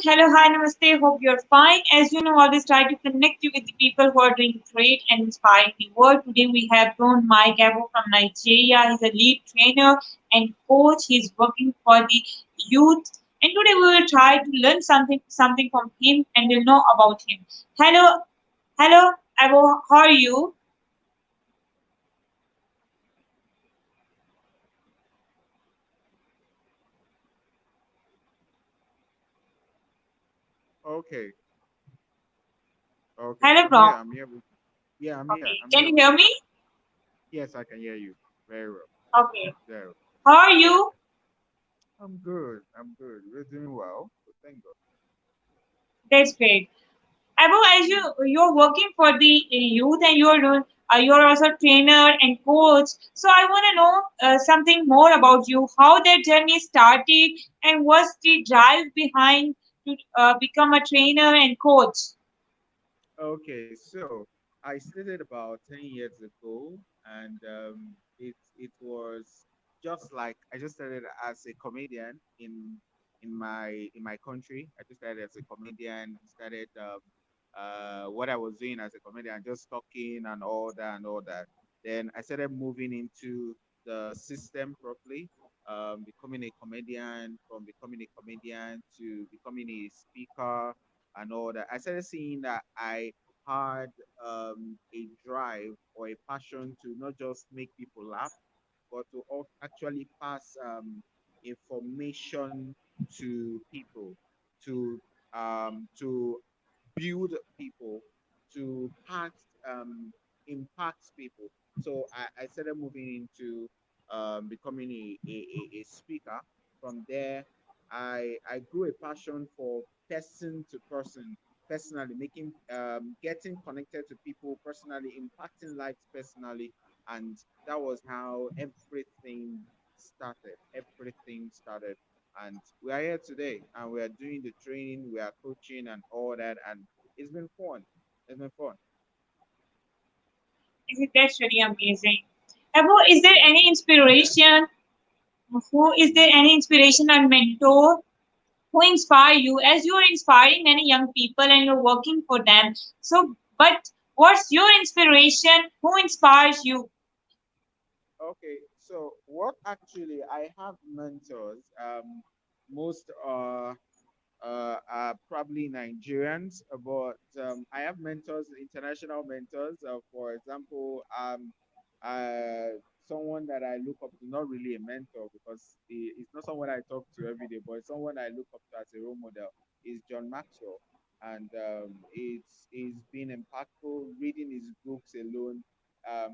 hello, hi, namaste. Hope you're fine. As you know, always try to connect you with the people who are doing great and inspiring the world. Today we have Brown Mike-Ebo from Nigeria. He's a lead trainer and coach. He's working for the youth. And today we will try to learn something from him and we'll know about him. Hello, Ebo. How are you? Okay, okay. Hello, I'm here. Brown. I'm here with Yeah, I'm here. Okay, I'm can here you with hear you. me? Yes, I can hear you very well. Okay. Very well. How are you? I'm good. I'm good. We're doing well. So thank God. That's great. Abo, as Mm. you're working for the youth and you're also trainer and coach. So I want to know something more about you. How that journey started and what's the drive behind to become a trainer and coach? Okay, so I started about 10 years ago, and it was just like I just started as a comedian in my country. I just started as a comedian, started what I was doing as a comedian, just talking and all that and all that. Then I started moving into the system properly, becoming a comedian, from becoming a comedian to becoming a speaker and all that. I started seeing that I had a drive or a passion to not just make people laugh, but to actually pass information to people, to build people, to impact people. So I started moving into becoming a speaker. From there, I grew a passion for person to person, personally making getting connected to people personally, impacting lives personally, and that was how everything started, and we are here today, and we are doing the training, we are coaching and all that, and it's been fun. It's been fun. That's really amazing. Abo, is there Yeah. any inspiration? Who is there any inspiration and mentor who inspire you as you are inspiring many young people and you're working for them? So, but what's your inspiration? Who inspires you? Okay, so what actually I have mentors. Most are probably Nigerians, but I have mentors, international mentors. For example, someone that I look up to, not really a mentor because it's not someone I talk to every day, but someone I look up to as a role model is John Maxwell. And it's been impactful. Reading his books alone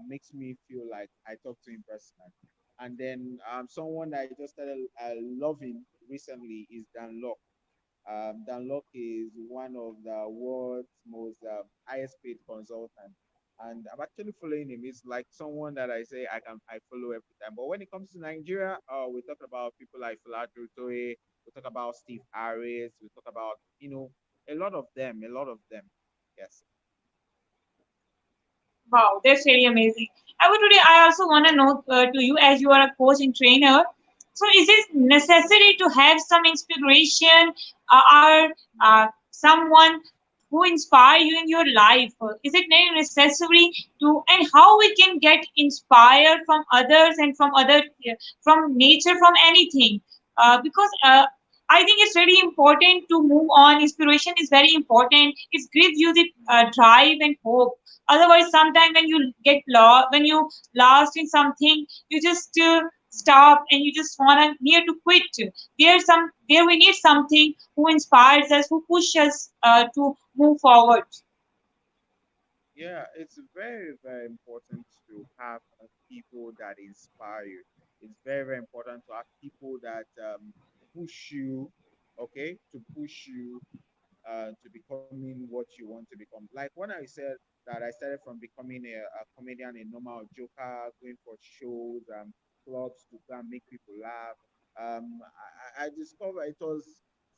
makes me feel like I talk to him personally. And then someone that I just started loving recently is Dan Lok. Dan Lok is one of the world's most highest paid consultants. And I'm actually following him. It's like someone that I follow every time. But when it comes to Nigeria, we talk about people like Philatro Toye, we talk about Steve Harris, we talk about, a lot of them. Yes. Wow, that's really amazing. I would today. I also want to know to you as you are a coach and trainer. So, is it necessary to have some inspiration or someone who inspire you in your life? Is it necessary to, and how we can get inspired from others and from from nature, from anything? Because I think it's really important to move on. Inspiration is very important. It gives you the drive and hope. Otherwise, sometimes when you get lost, when you lost in something, you just stop and you just wanna near to quit. There we need something who inspires us, who pushes us to move forward. Yeah, it's very, very important to have people that inspire you. It's very, very important to have people that push you, okay, to push you to becoming what you want to become. Like when I said that I started from becoming a comedian, a normal joker, going for shows, clubs to go and make people laugh. I discovered it was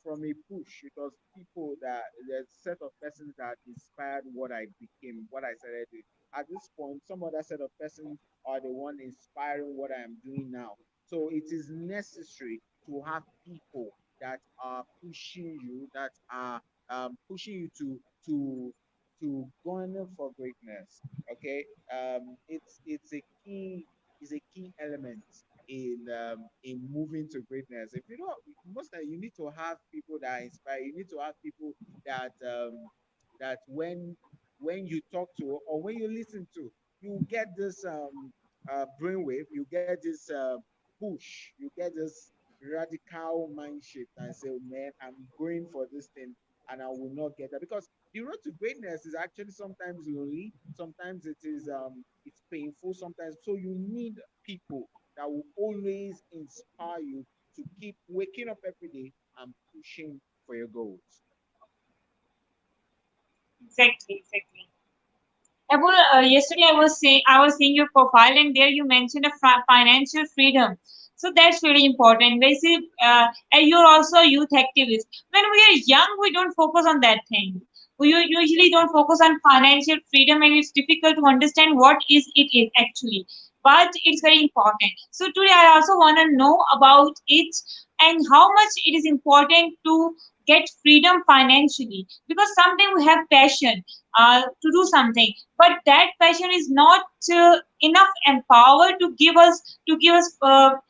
from a push. It was people that there's a set of persons that inspired what I became, what I started doing. At this point, some other set of persons are the one inspiring what I am doing now. So it is necessary to have people. that are pushing you, that are pushing you to going for greatness. Okay, it's a key is a key element in moving to greatness. If you don't, most of you need to have people that inspire. You need to have people that that when you talk to or when you listen to, you get this brainwave, you get this push, you get this radical mind shift and say, oh, man, I'm going for this thing and I will not get that. Because the road to greatness is actually sometimes lonely, sometimes it's painful, sometimes. So you need people that will always inspire you to keep waking up every day and pushing for your goals. Exactly, exactly. Abul, yesterday I was seeing your profile, and there you mentioned a financial freedom. So that's really important. Basically, and you're also a youth activist. When we are young, we don't focus on that thing. We usually don't focus on financial freedom, and it's difficult to understand what is actually. But it's very important. So today, I also want to know about it and how much it is important to get freedom financially, because sometimes we have passion to do something, but that passion is not enough empowered to give us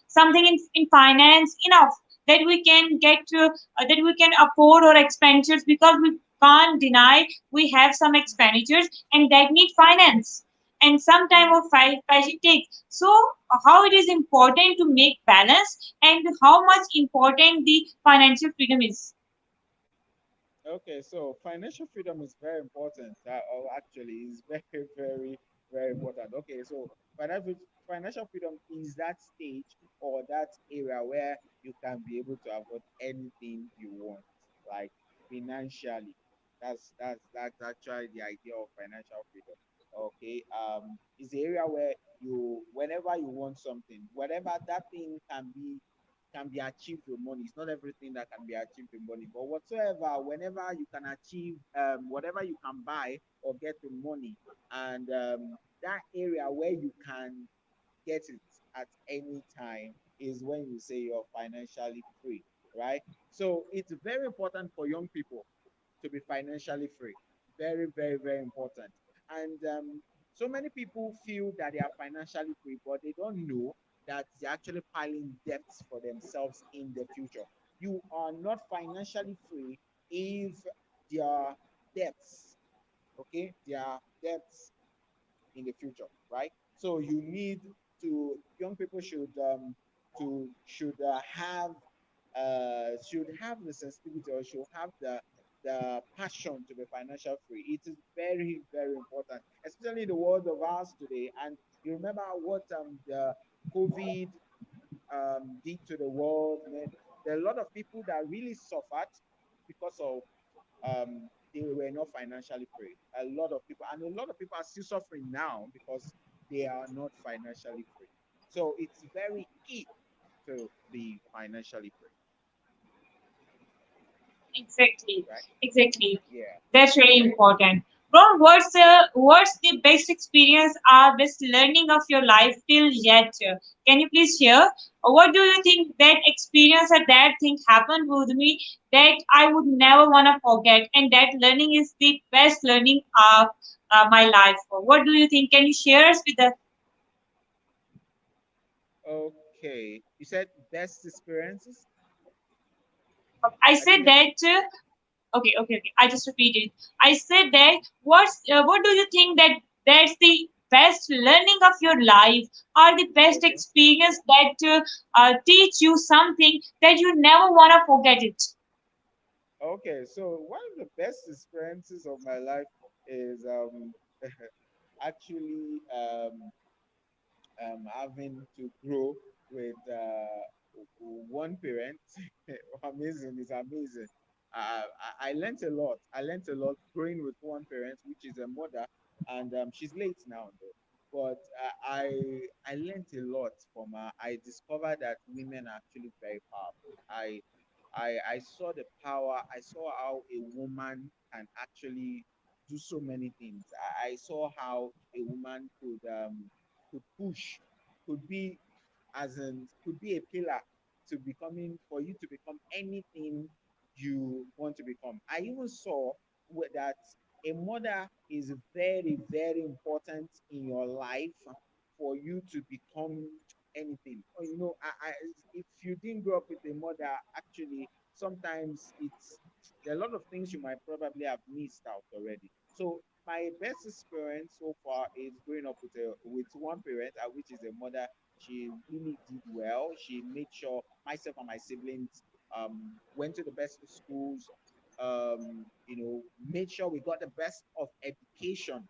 something in finance enough that we can get that we can afford our expenditures, because we can't deny we have some expenditures and that need finance and some time of passion takes. So how it is important to make balance and how much important the financial freedom is. Okay, so financial freedom is very important. Or actually, is very, very, very important. Okay, so financial freedom is that stage or that area where you can be able to afford anything you want, like financially. That's actually the idea of financial freedom. Okay, is the area where whenever you want something, whatever that thing can be achieved with money. It's not everything that can be achieved with money, but whatsoever, whenever you can achieve, whatever you can buy or get with money, and that area where you can get it at any time is when you say you're financially free, right? So it's very important for young people to be financially free. Very, very, very important. And so many people feel that they are financially free, but they don't know that they're actually piling debts for themselves in the future. You are not financially free if there are debts, okay? There are debts in the future, right? So you need young people should have the sensitivity or should have the passion to be financial free. It is very, very important, especially in the world of ours today. And you remember what the COVID did to the world. Man, there are a lot of people that really suffered because of they were not financially free. A lot of people, and a lot of people are still suffering now because they are not financially free. So it's very key to be financially free, Exactly, right? exactly. Yeah. That's really important. Ron, what's the best experience or best learning of your life till yet? Can you please share? What do you think that experience or that thing happened with me that I would never want to forget, and that learning is the best learning of my life? What do you think? Can you share us with the? Okay. You said best experiences. I I said didn't get. that. Okay. I just repeated. I said that. What do you think that that's the best learning of your life, or the best Okay. experience that teach you something that you never wanna forget it? Okay. So one of the best experiences of my life is actually having to grow with one parent. Amazing, it's amazing. I learned a lot. I learned a lot growing with one parent, which is a mother, and she's late now, though. But I learned a lot from her. I discovered that women are actually very powerful. I saw the power. I saw how a woman can actually do so many things. I saw how a woman could push, could be could be a pillar for you to become anything you want to become. I even saw that a mother is very, very important in your life for you to become anything. Or, if you didn't grow up with a mother, actually, sometimes there are a lot of things you might probably have missed out already. So my best experience so far is growing up with one parent, which is a mother. She really did well. She made sure myself and my siblings went to the best of schools. Made sure we got the best of education,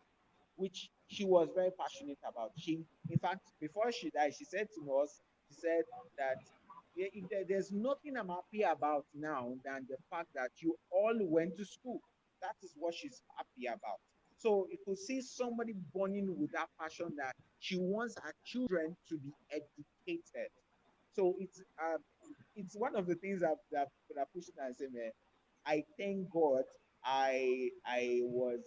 which she was very passionate about. In fact, before she died, she said to us, she said that there's nothing I'm happy about now than the fact that you all went to school. That is what she's happy about. So you could see somebody burning with that passion that she wants her children to be educated. So it's one of the things that pushed me and say, man, I thank God I was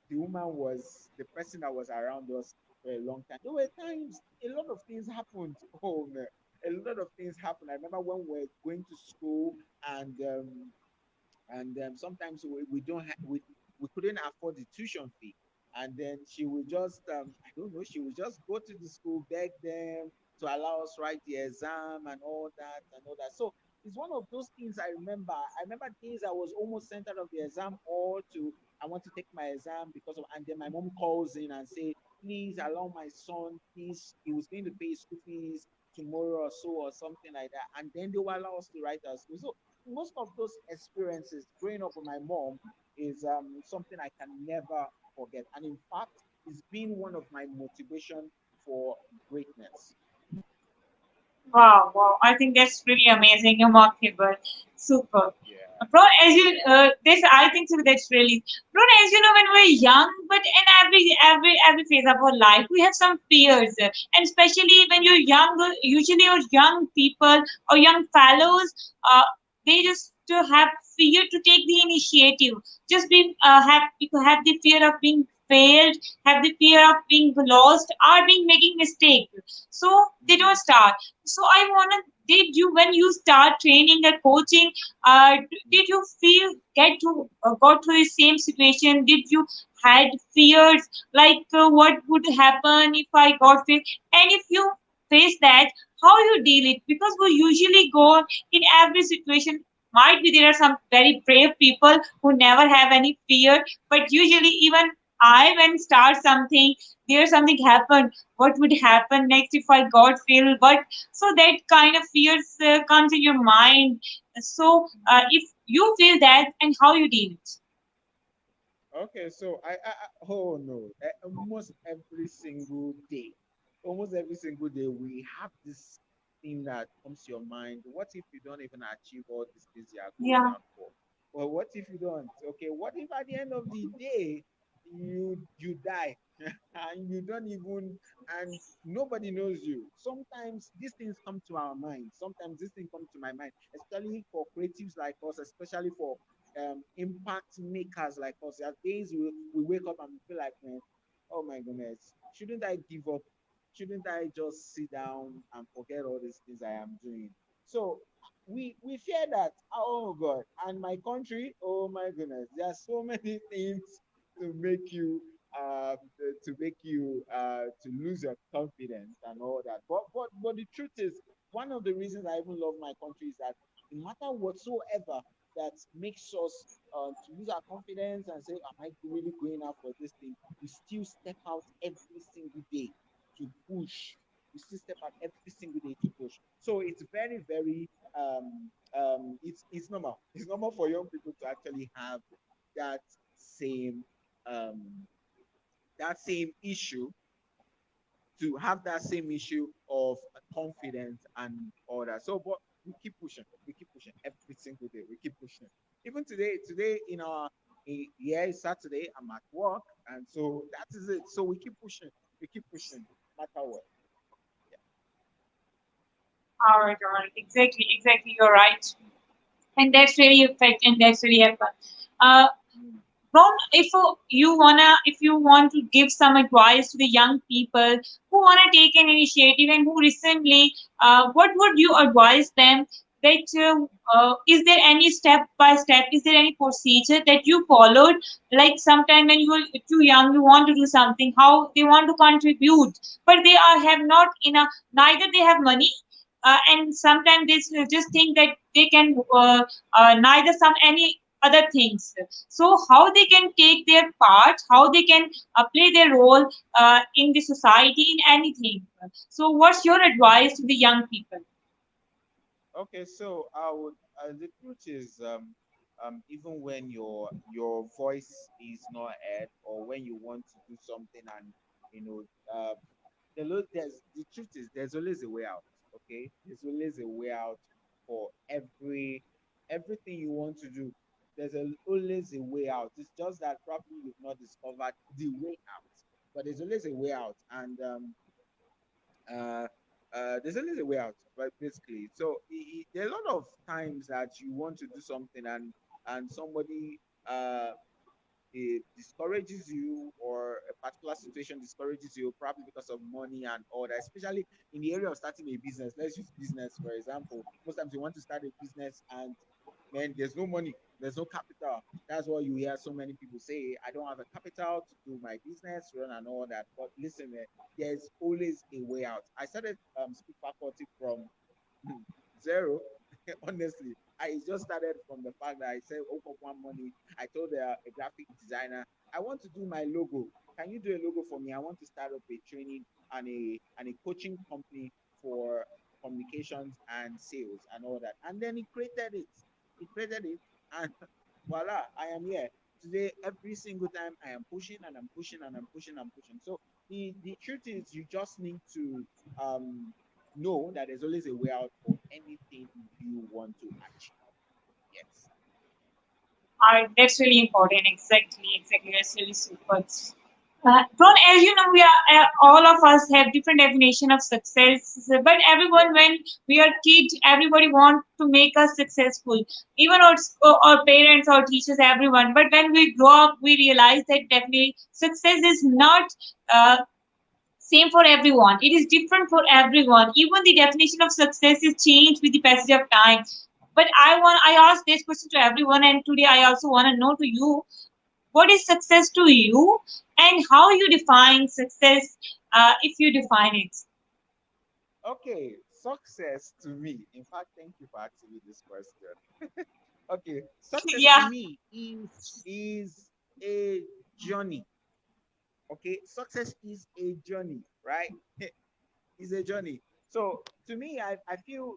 the woman was the person that was around us for a long time. There were times a lot of things happened. Oh man, a lot of things happened. I remember when we were going to school and sometimes we don't we couldn't afford the tuition fee, and then she would just I don't know, she would just go to the school, beg them to allow us write the exam and all that and all that. So it's one of those things I remember days I was almost sent out of the exam or to I want to take my exam because of, and then my mom calls in and say, please allow my son, please, he was going to pay his school fees tomorrow or so or something like that, and then they will allow us to write our school. So most of those experiences growing up with my mom is something I can never forget. And in fact, it's been one of my motivation for greatness. Wow, wow. I think that's really amazing, remarkable, super. Yeah. Bro, as you, this, I think so that's really, bro, as you know, when we're young, but in every phase of our life, we have some fears, and especially when you're young, usually your young people or young fellows, they just to have fear to take the initiative, just be have the fear of being failed, have the fear of being lost, or being making mistake, so they don't Mm-hmm. start. So I wanna, did you, when you start training and coaching, did you feel get to go through the same situation? Did you had fears like what would happen if I got failed? And if you face that, how you deal it? Because we usually go in every situation. Might be there are some very brave people who never have any fear, but usually even I when start something, there's something happened. What would happen next if I got failed? But so that kind of fears comes in your mind. So if you feel that, and how you deal it? Okay, so oh no, almost every single day, we have this thing that comes to your mind. What if you don't even achieve all these things you are going Yeah, out for? Well, what if you don't? Okay, what if at the end of the day you die and you don't even and nobody knows you? Sometimes these things come to our mind. Sometimes these things come to my mind, especially for creatives like us, especially for impact makers like us. There are days we wake up and we feel like, man, oh my goodness, shouldn't I give up? Shouldn't I just sit down and forget all these things I am doing? So we fear that. Oh God, and my country, oh my goodness, there are so many things to make you to lose your confidence and all that. But the truth is, one of the reasons I even love my country is that no matter whatsoever that makes us to lose our confidence and say, am I really going out for this thing? We still step out every single day to push. We still step out every single day to push. So it's very, very it's normal. It's normal for young people to actually have that same um issue, to have that same issue of confidence and all that. So, but we keep pushing. We keep pushing every single day. We keep pushing. Even today in our yeah, it's Saturday. I'm at work, and so that is it. So we keep pushing. We keep pushing, no matter what. all right, exactly, exactly. You're right, and that's really effect, and that's really happen. Uh, Yeah. Ron, if you want to give some advice to the young people who wanna take an initiative and who recently, what would you advise them? That is there any step by step? Is there any procedure that you followed? Like sometime when you are too young, you want to do something, how they want to contribute, but they are have not enough. Neither they have money, and sometimes they just think that they can neither some any other things. So how they can take their part, how they can play their role in the society in anything. So what's your advice to the young people? Okay, so I would. The truth is, even when your voice is not heard, or when you want to do something, and you know, the truth is there's always a way out. Okay, there's always a way out for everything you want to do. Always a way out. It's just that probably you've not discovered the way out, but there's always a way out, and uh, there's always a way out, right? Basically, so there are a lot of times that you want to do something, and somebody it discourages you, or a particular situation discourages you, probably because of money and all that, especially in the area of starting a business. Let's use business for example. Most times you want to start a business, and man, there's no money, there's no capital. That's why you hear so many people say, I don't have a capital to do my business run and all that. But listen, man, there's always a way out. I started speak faculty from zero. Honestly, I just started from the fact that I said, woke up one morning, I told a graphic designer, I want to do my logo. Can you do a logo for me? I want to start up a training and a coaching company for communications and sales and all that. And then he created it. He created it, and voila, I am here. Today, every single time I am pushing and I'm pushing and I'm pushing and pushing. So the truth is you just need to know that there's always a way out for anything you want to achieve. Yes. That's really important. Exactly. That's really super. Ron, as you know, we are all of us have different definition of success. But Yeah. everyone, when we are kids, everybody want to make us successful. Even our parents, our teachers, everyone. But when we grow up, we realize that definitely success is not same for everyone. It is different for everyone. Even the definition of success is changed with the passage of time. But I ask this question to everyone, and today I also want to know to you, what is success to you, and how you define success, if you define it. Okay. Success to me. In fact, thank you for asking me this question. Okay. Success to Yeah. me is a journey. Okay. Success is a journey, right? Is a journey. So to me, I feel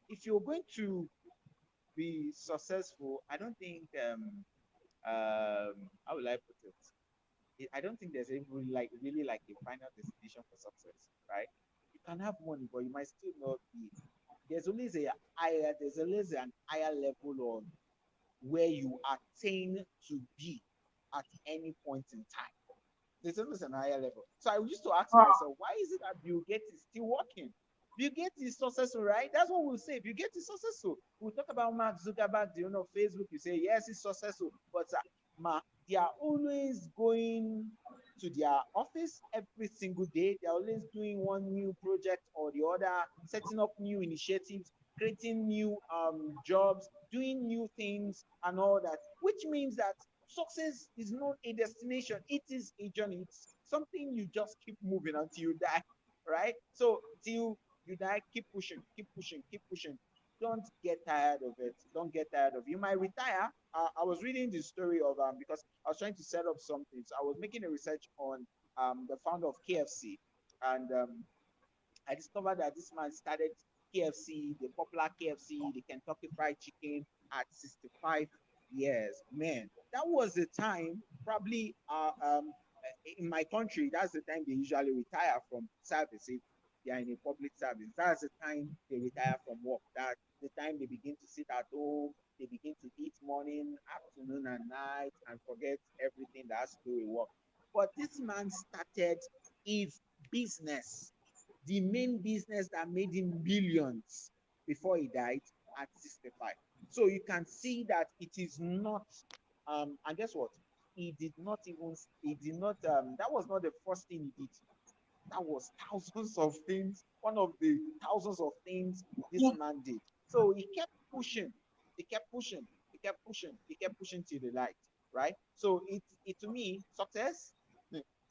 if you're going to be successful, I don't think how will I put it? I don't think there's a really like a final destination for success, right? You can have money, but you might still not be. There's always an higher level of where you attain to be at any point in time. There's always an higher level. So I used to ask Wow. myself, why is it that Bill Gates is still working? Bill Gates is successful, right? That's what we'll say. Bill Gates is successful. We'll talk about Mark Zuckerberg, Facebook. You say, yes, he's successful. But they are always going to their office every single day. They're always doing one new project or the other, setting up new initiatives, creating new jobs, doing new things, and all that, which means that success is not a destination, it is a journey. It's something you just keep moving until you die, right? So till you die, keep pushing, keep pushing, keep pushing. Don't get tired of it. Don't get tired of it. You might retire. I was reading the story of because I was trying to set up something. So I was making a research on the founder of KFC, and I discovered that this man started KFC, the popular KFC, the Kentucky Fried Chicken, at 65 years. Man, that was the time, probably in my country, that's the time they usually retire from service. If they are in a public service, that's the time they retire from work. That's the time they begin to sit at home, they begin to eat morning, afternoon, and night, and forget everything that has to do with work. But this man started his business, the main business that made him millions before he died at 65. So you can see that it is not, and guess what? he did not, that was not the first thing he did. That was thousands of things, one of the thousands of things this Yeah. man did. So he kept pushing, he kept pushing, he kept pushing, he kept pushing to the light, right? So it to me, success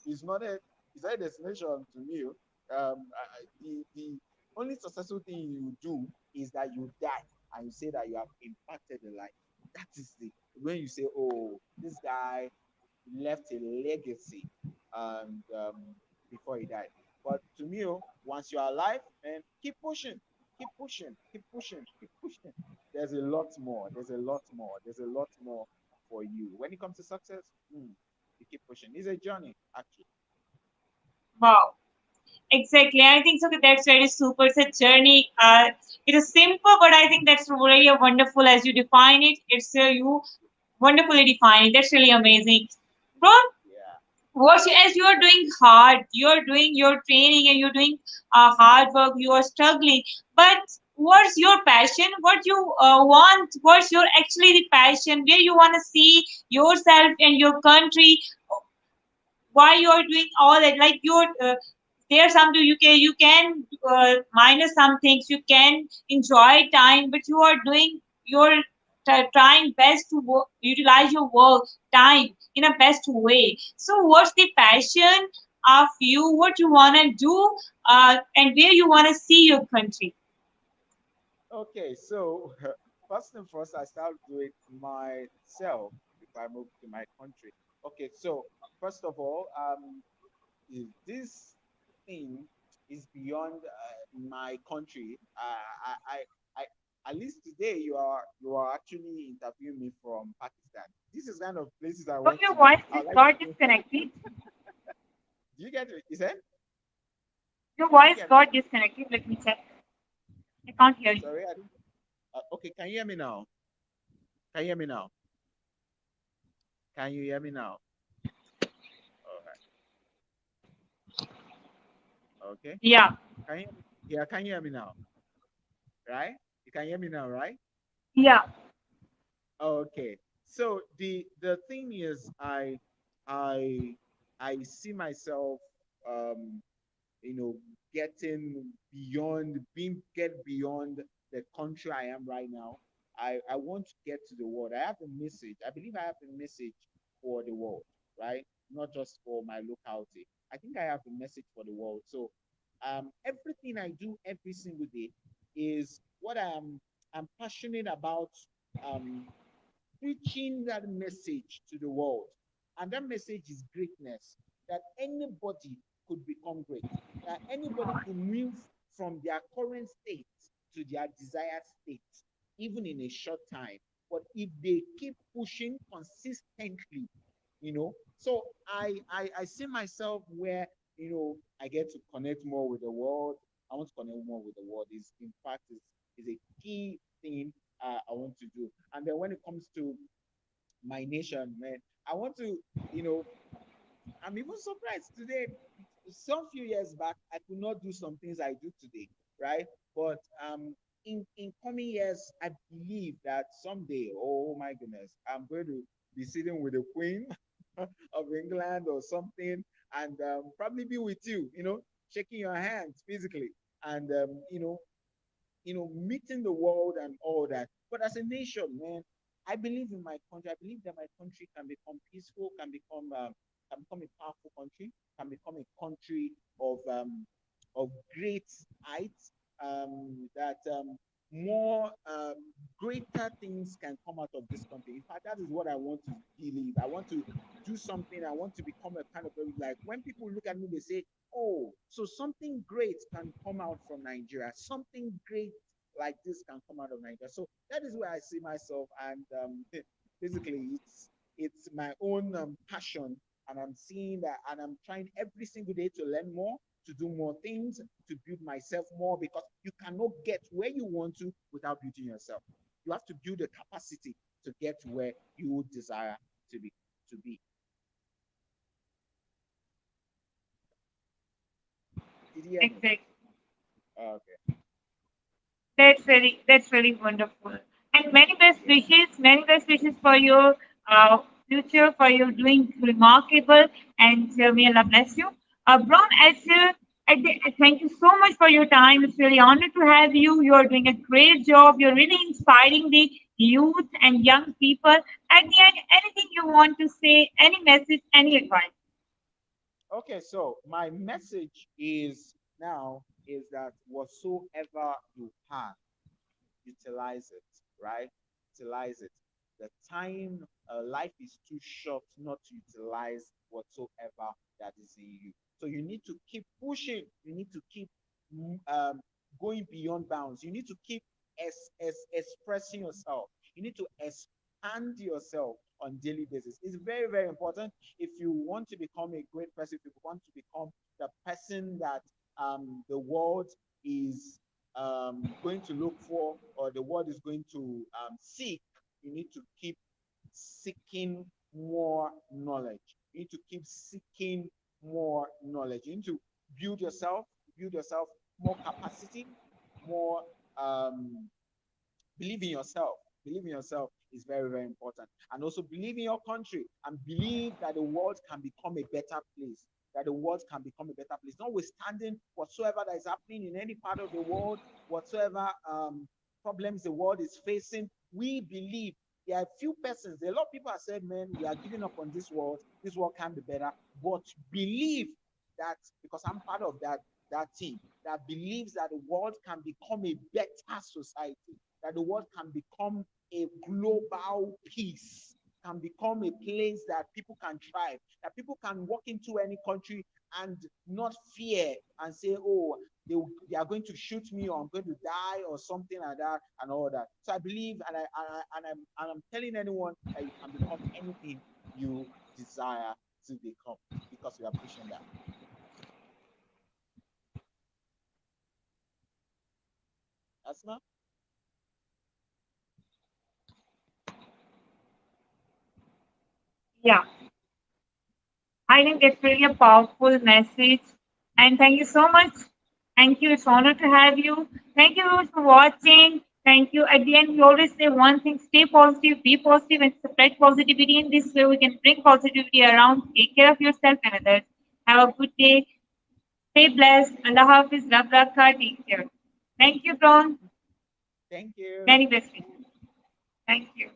is not a is not a destination to me. The only successful thing you do is that you die and you say that you have impacted the life. That is the when you say, oh, this guy left a legacy and before he died. But to me, once you're alive, man, keep pushing, keep pushing, keep pushing, keep pushing. There's a lot more. There's a lot more. There's a lot more for you. When it comes to success, you keep pushing. It's a journey, actually. Wow. Exactly. I think so. That's very super. It's a journey. It is simple, but I think that's really wonderful as you define it. It's you wonderfully define it. That's really amazing, bro. Yeah. What as you are doing hard, you are doing your training and you're doing hard work. You are struggling, but what's your passion? What you want? What's your actually the passion? Where you want to see yourself and your country? Why you are doing all that? Like you're there some do you can minus some things, you can enjoy time, but you are doing you're trying best to utilize your work time in a best way. So what's the passion of you, what you want to do, and where you want to see your country? Okay, so first and first, I start with myself before I move to my country. Okay, so first of all, this thing is beyond my country. At least today you are actually interviewing me from Pakistan. This is kind of places I So want your to go. voice I just would like to got go. disconnected. Do you get it? Is it? Your Do you voice get me? got disconnected. Let me check. I can't hear you. Sorry, I don't. Okay, can you hear me now? Can you hear me now? Can you hear me now? All right. Okay. Yeah. Can you? Yeah, can you hear me now? Right? You can hear me now, right? Yeah. Okay. So the thing is, I I see myself um you know getting beyond being get beyond the country I am right now. I want to get to the world. I have a message. I believe I have a message for the world, right? Not just for my locality. I think I have a message for the world. So everything I do every single day is what I'm passionate about um preaching that message to the world. And that message is greatness, that anybody could become great, that anybody could move from their current state to their desired state, even in a short time. But if they keep pushing consistently, so I see myself where, I get to connect more with the world. I want to connect more with the world. Is in fact is a key thing I want to do. And then when it comes to my nation, man, I want to, you know, I'm even surprised today. Some few years back, I could not do some things I do today, right? But in coming years, I believe that someday, oh my goodness, I'm going to be sitting with the Queen of England or something, and probably be with you, shaking your hands physically, and meeting the world and all that. But as a nation, man, I believe in my country. I believe that my country can become peaceful, can become a powerful country, can become a country of great heights. That more greater things can come out of this country. In fact, that is what I want to believe. I want to do something. I want to become a kind of like when people look at me, they say, "Oh, so something great can come out from Nigeria. Something great like this can come out of Nigeria." So that is where I see myself, and basically, it's my own passion, and I'm seeing that, and I'm trying every single day to learn more, to do more things, to build myself more, because you cannot get where you want to without building yourself. You have to build the capacity to get to where you desire to be. To be. Did you hear me? Exactly. Okay. That's very wonderful. And many best Yeah. wishes, many best wishes for your future for you doing remarkable, and may Allah bless you. Brown, thank you so much for your time. It's really honored to have you. You are doing a great job. You're really inspiring the youth and young people. At the end, anything you want to say, any message, any advice? Okay, so my message is now is that whatsoever you have, utilize it, right? Utilize it. The time, life is too short not to utilize whatsoever that is in you. So you need to keep pushing. You need to keep going beyond bounds. You need to keep expressing yourself. You need to expand yourself on daily basis. It's very, very important if you want to become a great person, if you want to become the person that the world is going to look for, or the world is going to seek. You need to keep seeking more knowledge. You need to keep seeking more knowledge. You need to build yourself more capacity, more believe in yourself. Believe in yourself is very, very important. And also believe in your country and believe that the world can become a better place. That the world can become a better place. Notwithstanding whatsoever that is happening in any part of the world, whatsoever problems the world is facing, we believe there are few persons. A lot of people have said, man, we are giving up on this world. This world can be better. But believe that, because I'm part of that team that believes that the world can become a better society, that the world can become a global peace, can become a place that people can thrive, that people can walk into any country and not fear and say, oh, they are going to shoot me, or I'm going to die, or something like that, and all that. So I believe, and I'm telling anyone that you can become anything you desire to become, because we are pushing that. Asma? Yeah. I think it's really a powerful message. And thank you so much. Thank you. It's an honor to have you. Thank you for watching. Thank you. At the end, we always say one thing: stay positive, be positive, and spread positivity. In this way, we can bring positivity around. Take care of yourself and others. Have a good day. Stay blessed. Allah Hafiz. Rab Rakha. Take care. Thank you, Braun. Thank you. Very best. Thank you.